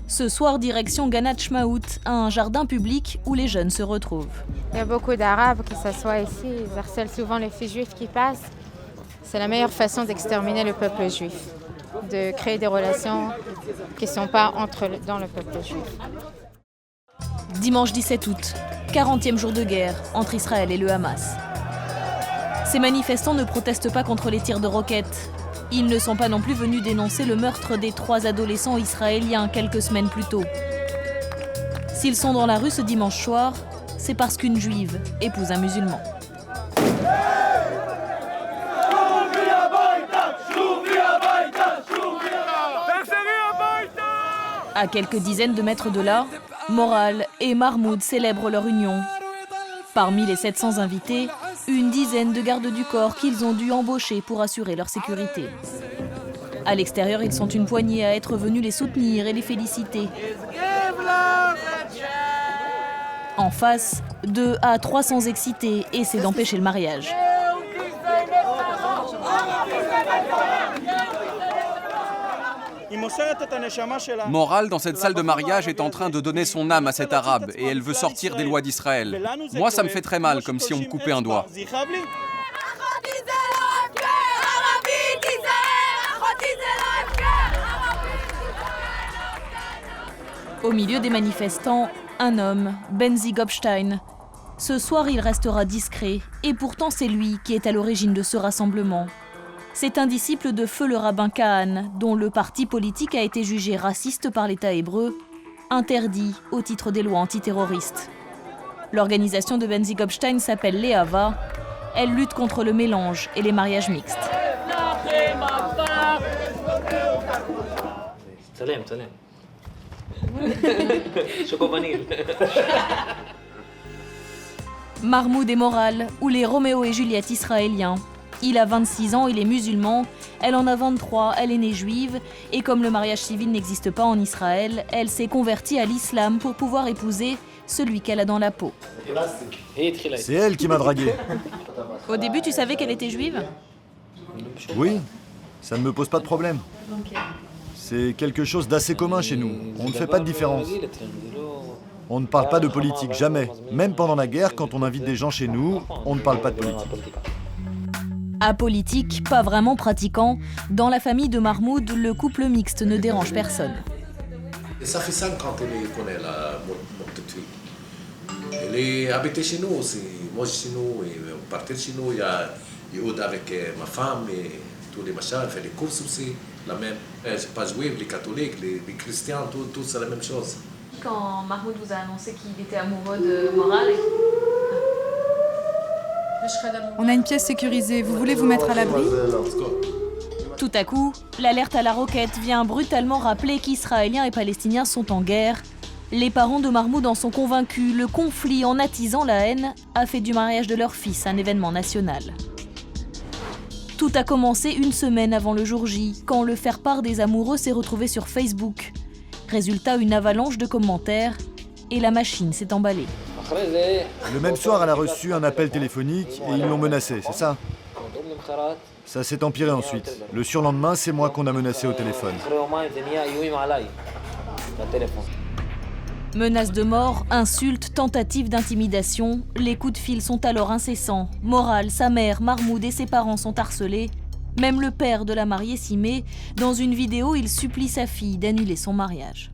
Ce soir, direction Ganat Shmaout, un jardin public où les jeunes se retrouvent. Il y a beaucoup d'Arabes qui s'assoient ici, ils harcèlent souvent les filles juives qui passent. C'est la meilleure façon d'exterminer le peuple juif, de créer des relations qui ne sont pas dans le peuple juif. Dimanche 17 août, 40e jour de guerre entre Israël et le Hamas. Ces manifestants ne protestent pas contre les tirs de roquettes. Ils ne sont pas non plus venus dénoncer le meurtre des 3 adolescents israéliens quelques semaines plus tôt. S'ils sont dans la rue ce dimanche soir, c'est parce qu'une juive épouse un musulman. À quelques dizaines de mètres de là, Moral et Mahmoud célèbrent leur union. Parmi les 700 invités, une dizaine de gardes du corps qu'ils ont dû embaucher pour assurer leur sécurité. À l'extérieur, ils sont une poignée à être venus les soutenir et les féliciter. En face, 2 à 300 excités essaient d'empêcher le mariage. Moral, dans cette salle de mariage, est en train de donner son âme à cet arabe et elle veut sortir des lois d'Israël. Moi, ça me fait très mal, comme si on me coupait un doigt. Au milieu des manifestants, un homme, Benzi Gopstein. Ce soir, il restera discret et pourtant c'est lui qui est à l'origine de ce rassemblement. C'est un disciple de feu le rabbin Kahan, dont le parti politique a été jugé raciste par l'État hébreu, interdit au titre des lois antiterroristes. L'organisation de Benzi Gopstein s'appelle Le'ava. Elle lutte contre le mélange et les mariages mixtes. Mahmoud et Moral, ou les Roméo et Juliette israéliens. Il a 26 ans, il est musulman, elle en a 23, elle est née juive, et comme le mariage civil n'existe pas en Israël, elle s'est convertie à l'islam pour pouvoir épouser celui qu'elle a dans la peau. C'est elle qui m'a dragué. Au début, tu savais qu'elle était juive ? Oui, ça ne me pose pas de problème. C'est quelque chose d'assez commun chez nous. On ne fait pas de différence. On ne parle pas de politique, jamais. Même pendant la guerre, quand on invite des gens chez nous, on ne parle pas de politique. Apolitique, pas vraiment pratiquant, dans la famille de Mahmoud, le couple mixte ne dérange personne. Ça fait 5 ans qu'elle connaît mon petite fille. Elle est habitée chez nous aussi. Moi, chez nous, et on partait chez nous. Il y a Yehoud avec ma femme et tous les machins. Elle fait les courses aussi, la même. C'est pas juif, les catholiques, les chrétiens, tout c'est la même chose. Quand Mahmoud vous a annoncé qu'il était amoureux de Moral, On a une pièce sécurisée, vous voulez vous mettre à l'abri ? tout à coup, l'alerte à la roquette vient brutalement rappeler qu'Israéliens et Palestiniens sont en guerre. Les parents de Mahmoud en sont convaincus, le conflit en attisant la haine a fait du mariage de leur fils un événement national. Tout a commencé une semaine avant le jour J, quand le faire-part des amoureux s'est retrouvé sur Facebook. Résultat, une avalanche de commentaires, et la machine s'est emballée. Le même soir, elle a reçu un appel téléphonique et ils l'ont menacée, c'est ça ? Ça s'est empiré ensuite. Le surlendemain, c'est moi qu'on a menacé au téléphone. Menaces de mort, insultes, tentatives d'intimidation, les coups de fil sont alors incessants. Moral, sa mère, Mahmoud et ses parents sont harcelés. Même le père de la mariée s'y met. Dans une vidéo, il supplie sa fille d'annuler son mariage.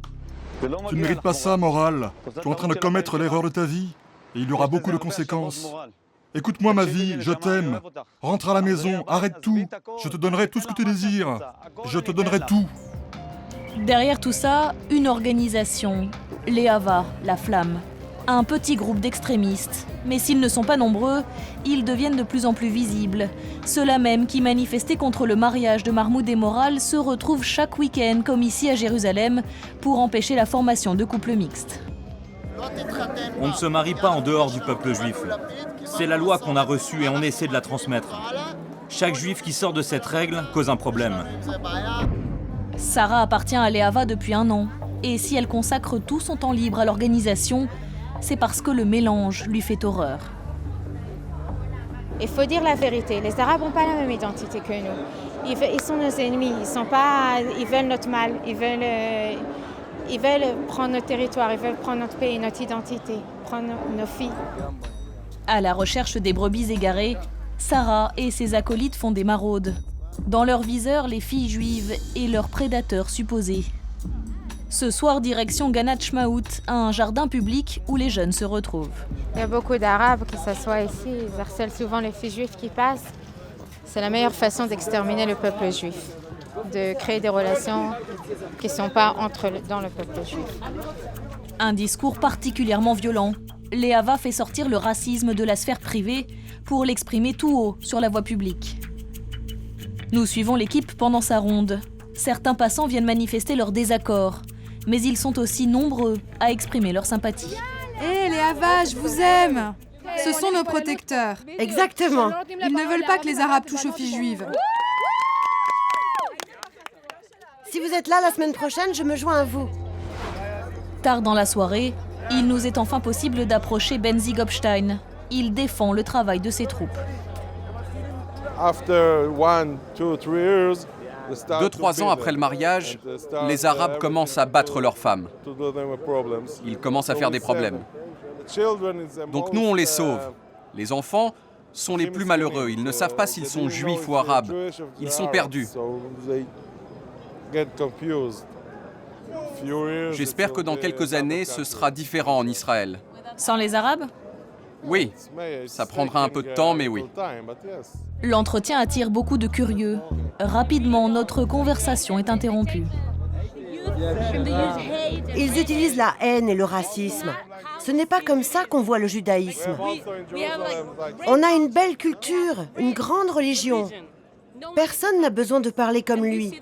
Tu ne mérites pas ça, Moral. Tu es en train de commettre l'erreur de ta vie. Et il y aura beaucoup de conséquences. Écoute-moi, ma vie, je t'aime. Rentre à la maison, arrête tout. Je te donnerai tout ce que tu désires. Je te donnerai tout. Derrière tout ça, une organisation, Le'ava, la flamme. Un petit groupe d'extrémistes. Mais s'ils ne sont pas nombreux, ils deviennent de plus en plus visibles. Ceux-là même qui manifestaient contre le mariage de Mahmoud et Moral se retrouvent chaque week-end, comme ici à Jérusalem, pour empêcher la formation de couples mixtes. On ne se marie pas en dehors du peuple juif. C'est la loi qu'on a reçue et on essaie de la transmettre. Chaque juif qui sort de cette règle cause un problème. Sarah appartient à Le'ava depuis 1 an. Et si elle consacre tout son temps libre à l'organisation, c'est parce que le mélange lui fait horreur. Il faut dire la vérité, les Arabes n'ont pas la même identité que nous. Ils sont nos ennemis, ils veulent notre mal, Ils veulent prendre notre territoire, ils veulent prendre notre pays, notre identité, prendre nos filles. À la recherche des brebis égarées, Sarah et ses acolytes font des maraudes. Dans leur viseur, les filles juives et leurs prédateurs supposés. Ce soir, direction Ganat Shmaout, un jardin public où les jeunes se retrouvent. Il y a beaucoup d'Arabes qui s'assoient ici, ils harcèlent souvent les filles juives qui passent. C'est la meilleure façon d'exterminer le peuple juif, de créer des relations qui ne sont pas dans le peuple juif. Un discours particulièrement violent. Leava fait sortir le racisme de la sphère privée pour l'exprimer tout haut sur la voie publique. Nous suivons l'équipe pendant sa ronde. Certains passants viennent manifester leur désaccord, mais ils sont aussi nombreux à exprimer leur sympathie. Hé, Leava, je vous aime! Ce sont nos protecteurs. Exactement. Ils ne veulent pas que les Arabes touchent aux filles juives. Si vous êtes là la semaine prochaine, je me joins à vous. Tard dans la soirée, il nous est enfin possible d'approcher Benzi Gopstein. Il défend le travail de ses troupes. 2-3 ans après le mariage, les Arabes commencent à battre leurs femmes. Ils commencent à faire des problèmes. Donc nous, on les sauve. Les enfants sont les plus malheureux. Ils ne savent pas s'ils sont juifs ou arabes. Ils sont perdus. J'espère que dans quelques années, ce sera différent en Israël. Sans les Arabes ? Oui, ça prendra un peu de temps, mais oui. L'entretien attire beaucoup de curieux. Rapidement, notre conversation est interrompue. Ils utilisent la haine et le racisme. Ce n'est pas comme ça qu'on voit le judaïsme. On a une belle culture, une grande religion. Personne n'a besoin de parler comme lui.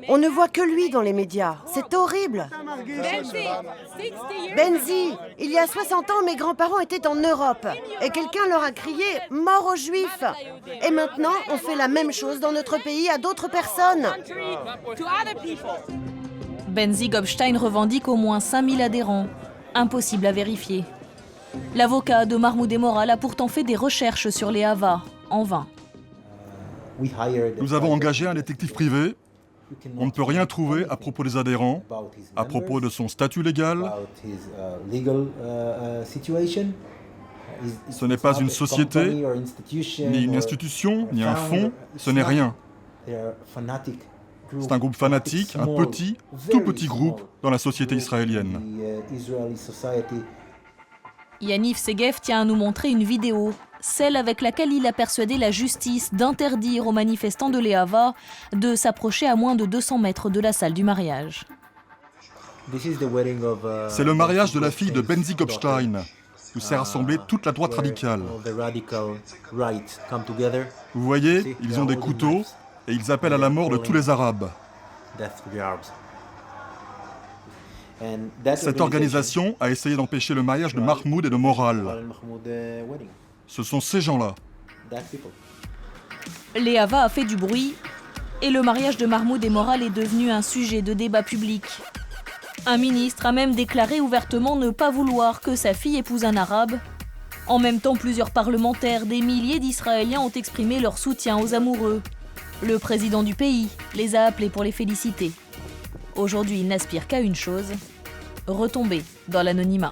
On ne voit que lui dans les médias. C'est horrible. Benzi, il y a 60 ans, mes grands-parents étaient en Europe. Et quelqu'un leur a crié « Mort aux Juifs !» Et maintenant, on fait la même chose dans notre pays à d'autres personnes. Benzi Gopstein revendique au moins 5000 adhérents. Impossible à vérifier. L'avocat de Mahmoud Moral a pourtant fait des recherches sur les Havas, en vain. Nous avons engagé un détective privé. On ne peut rien trouver à propos des adhérents, à propos de son statut légal. Ce n'est pas une société, ni une institution, ni un fonds, ce n'est rien. C'est un groupe fanatique, un petit, tout petit groupe dans la société israélienne. Yaniv Segev tient à nous montrer une vidéo, celle avec laquelle il a persuadé la justice d'interdire aux manifestants de Leava de s'approcher à moins de 200 mètres de la salle du mariage. C'est le mariage de la fille de Benzi Gopstein, où s'est rassemblée toute la droite radicale. Vous voyez, ils ont des couteaux et ils appellent à la mort de tous les Arabes. Cette organisation a essayé d'empêcher le mariage de Mahmoud et de Moral. Ce sont ces gens-là. Leava a fait du bruit et le mariage de Mahmoud et Moral est devenu un sujet de débat public. Un ministre a même déclaré ouvertement ne pas vouloir que sa fille épouse un arabe. En même temps, plusieurs parlementaires, des milliers d'Israéliens ont exprimé leur soutien aux amoureux. Le président du pays les a appelés pour les féliciter. Aujourd'hui, il n'aspire qu'à une chose, retomber dans l'anonymat.